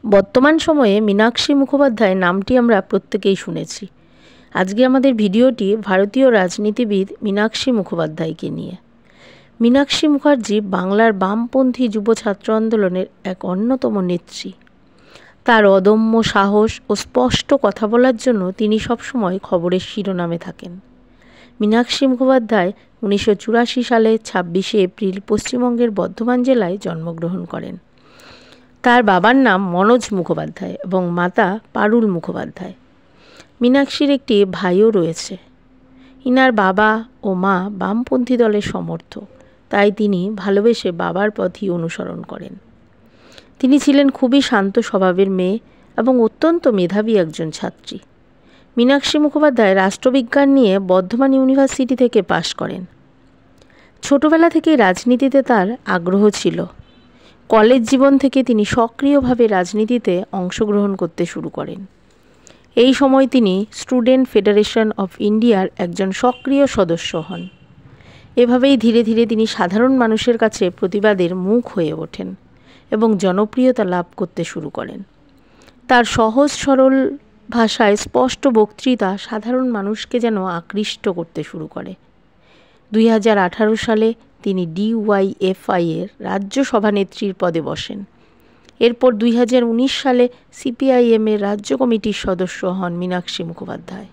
বর্তমান সময়ে মীনাক্ষী মুখোপাধ্যায় নামটি আমরা প্রত্যেকেই শুনেছি। আজকে আমাদের ভিডিওটি ভারতীয় রাজনীতিবিদ মীনাক্ষী মুখোপাধ্যায়কে নিয়ে। মীনাক্ষী মুখার্জি বাংলার বামপন্থী যুব ছাত্র আন্দোলনের এক অন্যতম নেত্রী। তার অদম্য সাহস ও স্পষ্ট কথা বলার জন্য তিনি সবসময় খবরের শিরোনামে থাকেন। মীনাক্ষী মুখোপাধ্যায় 1984 সালে 26শে এপ্রিল পশ্চিমবঙ্গের বর্ধমান জেলায় জন্মগ্রহণ করেন। তার বাবার নাম মনোজ মুখোপাধ্যায় এবং মাতা পারুল মুখোপাধ্যায়। মীনাক্ষীর একটি ভাইও রয়েছে। ইনার বাবা ও মা বামপন্থী দলের সমর্থক, তাই তিনি ভালোবেসে বাবার পথই অনুসরণ করেন। তিনি ছিলেন খুবই শান্ত স্বভাবের মেয়ে এবং অত্যন্ত মেধাবী একজন ছাত্রী। মীনাক্ষী মুখোপাধ্যায় রাষ্ট্রবিজ্ঞান নিয়ে বর্ধমান ইউনিভার্সিটি থেকে পাশ করেন। ছোটবেলা থেকেই রাজনীতিতে তার আগ্রহ ছিল। কলেজ জীবন থেকে তিনি সক্রিয়ভাবে রাজনীতিতে অংশগ্রহণ করতে শুরু করেন। এই সময় তিনি স্টুডেন্ট ফেডারেশন অফ ইন্ডিয়ার একজন সক্রিয় সদস্য হন। এভাবেই ধীরে ধীরে তিনি সাধারণ মানুষের কাছে প্রতিবাদের মুখ হয়ে ওঠেন এবং জনপ্রিয়তা লাভ করতে শুরু করেন। তার সহজ সরল ভাষায় স্পষ্ট বক্তৃতা সাধারণ মানুষকে যেন আকৃষ্ট করতে শুরু করে। 2018 সালে তিনি DYFI এর রাজ্য সভানেত্রীর পদে বসেন। এরপর 2019 সালে CPIM এর রাজ্য কমিটির সদস্য হন মীনাক্ষী মুখোপাধ্যায়।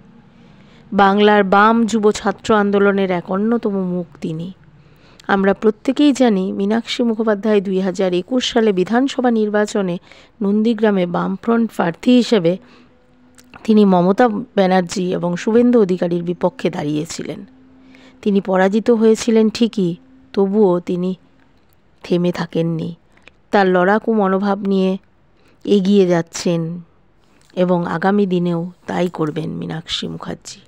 বাংলার বাম যুব ছাত্র আন্দোলনের এক অন্যতম মুখ তিনি। আমরা প্রত্যেকেই জানি মীনাক্ষী মুখোপাধ্যায় 2021 সালে বিধানসভা নির্বাচনে নন্দীগ্রামে বামফ্রন্ট প্রার্থী হিসেবে তিনি মমতা ব্যানার্জি এবং শুভেন্দু অধিকারীর বিপক্ষে দাঁড়িয়েছিলেন। তিনি পরাজিত হয়েছিলেন ঠিকই, তবুও তিনি থেমে থাকেননি। তার লড়াকু মনোভাব নিয়ে এগিয়ে যাচ্ছেন এবং আগামী দিনেও তাই করবেন মীনাক্ষী মুখার্জি।